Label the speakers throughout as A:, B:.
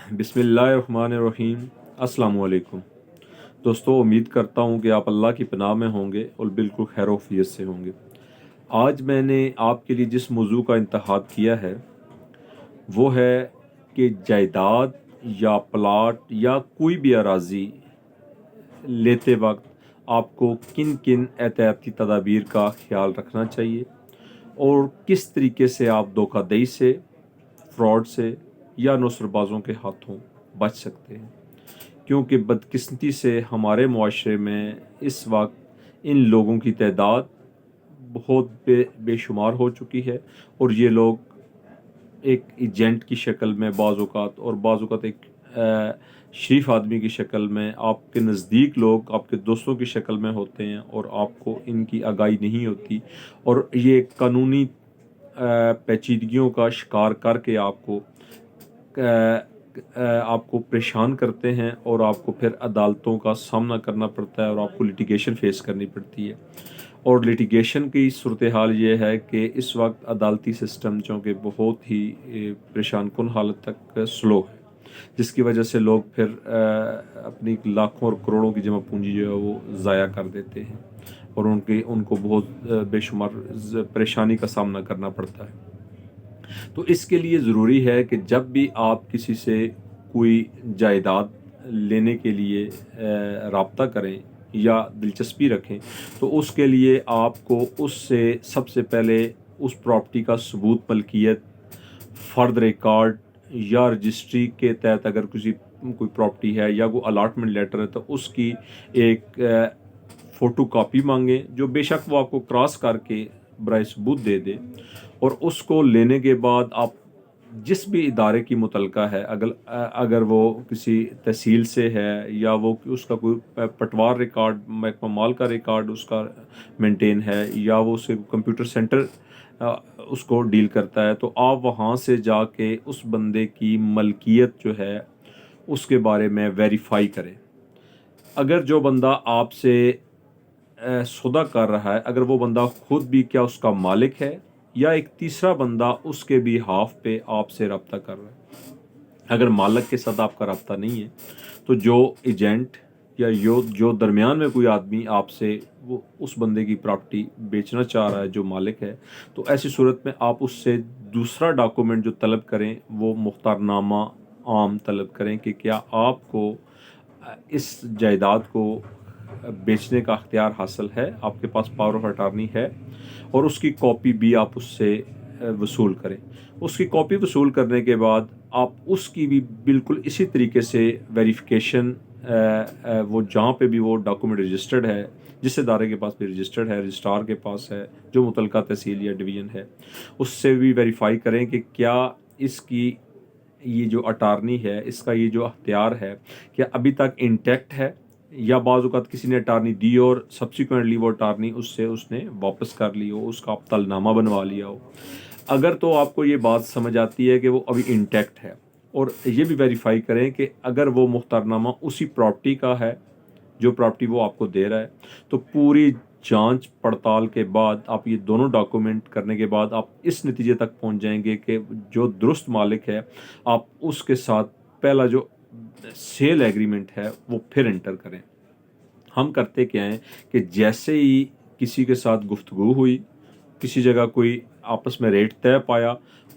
A: बिस्मिल्लाहिर्रहमानिर्रहीम। अस्सलाम वालेकुम दोस्तों, उम्मीद करता हूँ कि आप अल्लाह की पनाह में होंगे और बिल्कुल खैर-ओ-आफ़ियत से होंगे। आज मैंने आपके लिए जिस मौजू का इंतखाब किया है वो है कि जायदाद या प्लाट या कोई भी अराज़ी लेते वक्त आपको किन किन एहतियाती तदाबीर का ख्याल रखना चाहिए और किस तरीके से आप धोखाधड़ी से, फ्रॉड से या नौसरबाज़ों के हाथों बच सकते हैं। क्योंकि बदकिस्मती से हमारे मुआशरे में इस वक्त इन लोगों की तादाद बहुत बेशुमार हो चुकी है और ये लोग एक एजेंट की शक्ल में बाज़ औक़ात और बाज़ औक़ात एक शरीफ आदमी की शक्ल में आपके नज़दीक लोग आपके दोस्तों की शक्ल में होते हैं और आपको इनकी आगाही नहीं होती और ये कानूनी पेचीदगियों का शिकार करके आपको परेशान करते हैं और आपको फिर अदालतों का सामना करना पड़ता है और आपको लिटिगेशन फेस करनी पड़ती है। और लिटिगेशन की सूरत हाल ये है कि इस वक्त अदालती सिस्टम चूँकि बहुत ही परेशान कुन हालत तक स्लो है, जिसकी वजह से लोग फिर अपनी लाखों और करोड़ों की जमा पूंजी जो है वो ज़ाया कर देते हैं और उनको बहुत बेशुमार परेशानी का सामना करना पड़ता है। तो इसके लिए ज़रूरी है कि जब भी आप किसी से कोई जायदाद लेने के लिए राब्ता करें या दिलचस्पी रखें तो उसके लिए आपको उससे सबसे पहले उस प्रॉपर्टी का सबूत मलकियत, फ़र्द रिकॉर्ड या रजिस्ट्री के तहत अगर कोई प्रॉपर्टी है या कोई अलॉटमेंट लेटर है तो उसकी एक फ़ोटो कापी मांगें, जो बेशक वो आपको क्रॉस करके बराए सबूत दे दे। और उसको लेने के बाद आप जिस भी इदारे की मुतलका है, अगर वो किसी तहसील से है या वो उसका कोई पटवार रिकॉर्ड, महकमा माल का रिकॉर्ड उसका मेंटेन है या वो उसे कंप्यूटर सेंटर उसको डील करता है, तो आप वहाँ से जाके उस बंदे की मलकियत जो है उसके बारे में वेरीफाई करें। अगर जो बंदा आपसे सौदा कर रहा है, अगर वो बंदा खुद भी क्या उसका मालिक है या एक तीसरा बंदा उसके भी हाफ पे आपसे रब्ता कर रहा है। अगर मालिक के साथ आपका रब्ता नहीं है तो जो एजेंट या जो दरमियान में कोई आदमी आपसे वो उस बंदे की प्रॉपर्टी बेचना चाह रहा है जो मालिक है, तो ऐसी सूरत में आप उससे दूसरा डॉक्यूमेंट जो तलब करें वो मुख्तारनामा आम तलब करें कि क्या आपको इस जायदाद को बेचने का अख्तियार हासिल है, आपके पास पावर ऑफ अटार्नी है, और उसकी कॉपी भी आप उससे वसूल करें। उसकी कॉपी वसूल करने के बाद आप उसकी भी बिल्कुल इसी तरीके से वेरिफिकेशन वो जहाँ पे भी वो डॉक्यूमेंट रजिस्टर्ड है, जिस इदारे के पास भी रजिस्टर्ड है, रजिस्ट्रार के पास है, जो मुतलका तहसील या डिवीज़न है, उससे भी वेरीफाई करें कि क्या इसकी ये जो अटार्नी है, इसका ये जो अख्तियार है, क्या अभी तक इंटैक्ट है या बाज़ औक़ात किसी ने अटार्नी दी और सब्सिक्वेंटली वो अटार्नी उसने वापस कर ली हो, उसका अब्तालनामा बनवा लिया हो। अगर तो आपको ये बात समझ आती है कि वो अभी इंटैक्ट है, और ये भी वेरीफाई करें कि अगर वो मुख्तारनामा उसी प्रॉपर्टी का है जो प्रॉपर्टी वो आपको दे रहा है, तो पूरी जांच पड़ताल के बाद आप ये दोनों डॉक्यूमेंट करने के बाद आप इस नतीजे तक पहुंच जाएंगे कि जो दुरुस्त मालिक है आप उसके साथ पहला जो सेल एग्रीमेंट है वो फिर एंटर करें। हम करते क्या हैं कि जैसे ही किसी के साथ गुफ्तगू हुई, किसी जगह कोई आपस में रेट तय पाया,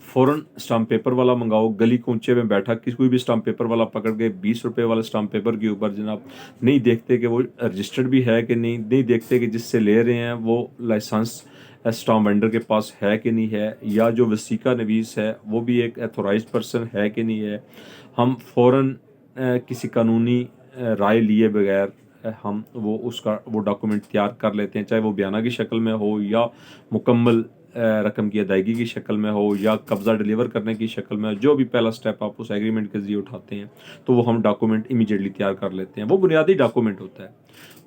A: फ़ौरन स्टाम्प पेपर वाला मंगाओ। गली कूचे में बैठा कोई भी स्टाम्प पेपर वाला पकड़ के 20 रुपये वाले स्टाम्प पेपर के ऊपर जनाब नहीं देखते कि वो रजिस्टर्ड भी है कि नहीं देखते कि जिससे ले रहे हैं वो लाइसेंस स्टाम्प वेंडर के पास है कि नहीं है, या जो वसीका नवीस है वो भी एक एथोराइज्ड पर्सन है कि नहीं है। हम फ़ौरन किसी कानूनी राय लिए बगैर हम वो डॉक्यूमेंट तैयार कर लेते हैं, चाहे वो बयाना की शक्ल में हो या मुकम्मल रकम की अदायगी की शक्ल में हो या कब्ज़ा डिलीवर करने की शक्ल में हो। जो भी पहला स्टेप आप उस एग्रीमेंट के ज़रिए उठाते हैं तो वो हम डॉक्यूमेंट इमीडिएटली तैयार कर लेते हैं। वो बुनियादी डॉक्यूमेंट होता है,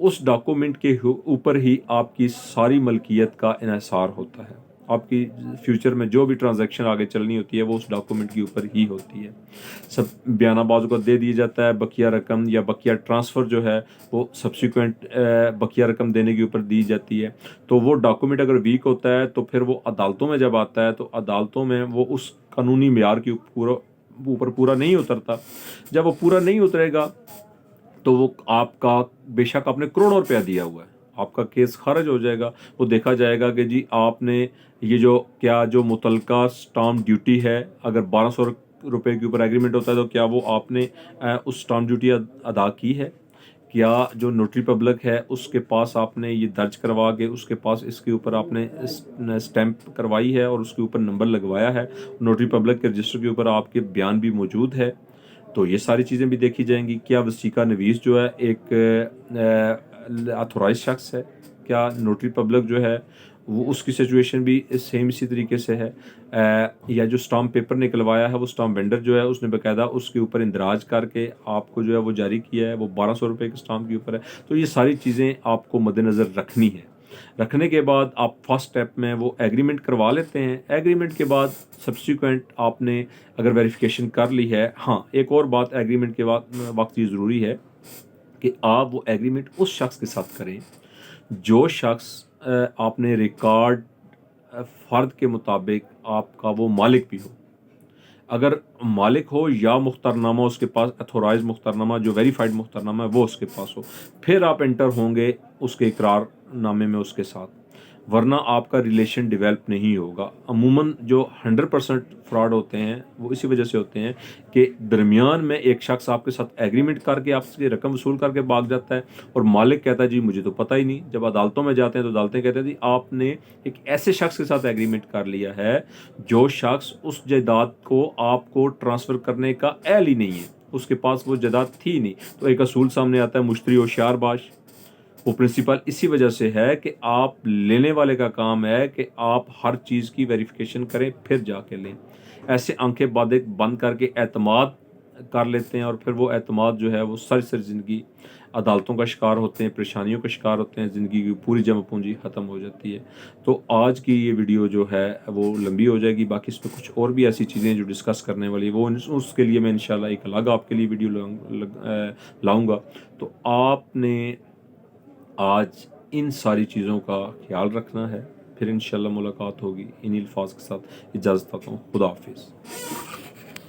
A: उस डॉक्यूमेंट के ऊपर ही आपकी सारी मलकियत का इन्हिसार होता है। आपकी फ्यूचर में जो भी ट्रांजैक्शन आगे चलनी होती है वो उस डॉक्यूमेंट के ऊपर ही होती है। सब बयाना बाजू को दे दिया जाता है, बकिया रकम या बकिया ट्रांसफ़र जो है वो सब्सिक्वेंट बकिया रकम देने के ऊपर दी जाती है। तो वो डॉक्यूमेंट अगर वीक होता है तो फिर वो अदालतों में जब आता है तो अदालतों में वो उस कानूनी मेयार के पूरा اوپر پورا نہیں اترتا. جب وہ پورا نہیں اترے گا تو وہ آپ کا بے شک آپ نے کروڑوں روپیہ دیا ہوا ہے, آپ کا کیس خارج ہو جائے گا. وہ دیکھا جائے گا کہ جی آپ نے یہ جو متعلقہ سٹامپ ڈیوٹی ہے, اگر 1200 روپے کے اوپر ایگریمنٹ ہوتا ہے تو کیا وہ آپ نے اس سٹامپ ڈیوٹی ادا کی ہے, کیا جو نوٹری پبلک ہے اس کے پاس آپ نے یہ درج کروا کے اس کے پاس اس کے اوپر آپ نے اسٹیمپ کروائی ہے اور اس کے اوپر نمبر لگوایا ہے, نوٹری پبلک کے رجسٹر کے اوپر آپ کے بیان بھی موجود ہے. تو یہ ساری چیزیں بھی دیکھی جائیں گی. کیا وثیقہ نویس جو ہے ایک اتھورائز شخص ہے, کیا نوٹری پبلک جو ہے وہ اس کی سچویشن بھی سیم اسی طریقے سے ہے, یا جو سٹامپ پیپر نکلوایا ہے وہ سٹامپ وینڈر جو ہے اس نے باقاعدہ اس کے اوپر اندراج کر کے آپ کو جو ہے وہ جاری کیا ہے, وہ 1200 روپے کے سٹامپ کے اوپر ہے. تو یہ ساری چیزیں آپ کو مد نظر رکھنی ہے. رکھنے کے بعد آپ فرسٹ اسٹیپ میں وہ ایگریمنٹ کروا لیتے ہیں. ایگریمنٹ کے بعد سبسیکوینٹ آپ نے اگر ویریفیکیشن کر لی ہے, ہاں ایک اور بات ایگریمنٹ کے وقت یہ ضروری ہے کہ آپ وہ ایگریمنٹ اس شخص کے ساتھ کریں جو شخص آپ نے ریکارڈ فرد کے مطابق آپ کا وہ مالک بھی ہو. اگر مالک ہو یا مختارنامہ اس کے پاس, اتھورائز مختارنامہ جو ویریفائڈ مختارنامہ ہے وہ اس کے پاس ہو, پھر آپ انٹر ہوں گے اس کے اقرار نامے میں اس کے ساتھ, ورنہ آپ کا ریلیشن ڈیولپ نہیں ہوگا. عموماً جو 100% فراڈ ہوتے ہیں وہ اسی وجہ سے ہوتے ہیں کہ درمیان میں ایک شخص آپ کے ساتھ ایگریمنٹ کر کے آپ سے رقم وصول کر کے بھاگ جاتا ہے اور مالک کہتا ہے جی مجھے تو پتہ ہی نہیں. جب عدالتوں میں جاتے ہیں تو عدالتیں کہتے ہیں جی آپ نے ایک ایسے شخص کے ساتھ ایگریمنٹ کر لیا ہے جو شخص اس جائیداد کو آپ کو ٹرانسفر کرنے کا اہل ہی نہیں ہے, اس کے پاس وہ جائیداد تھی نہیں. تو ایک اصول سامنے آتا ہے مشتری ہوشیار باش. وہ پرنسپل اسی وجہ سے ہے کہ آپ لینے والے کا کام ہے کہ آپ ہر چیز کی ویریفیکیشن کریں پھر جا کے لیں. ایسے آنکھیں بند کر کے اعتماد کر لیتے ہیں اور پھر وہ اعتماد جو ہے وہ ساری زندگی عدالتوں کا شکار ہوتے ہیں, پریشانیوں کا شکار ہوتے ہیں, زندگی کی پوری جمع پونجی ختم ہو جاتی ہے. تو آج کی یہ ویڈیو جو ہے وہ لمبی ہو جائے گی, باقی اس میں کچھ اور بھی ایسی چیزیں جو ڈسکس کرنے والی وہ اس کے لیے میں انشاءاللہ ایک الگ آپ کے لیے ویڈیو لاؤں گا. تو آپ نے آج ان ساری چیزوں کا خیال رکھنا ہے. پھر انشاءاللہ ملاقات ہوگی. انہی الفاظ کے ساتھ اجازت چاہتا ہوں. خدا حافظ.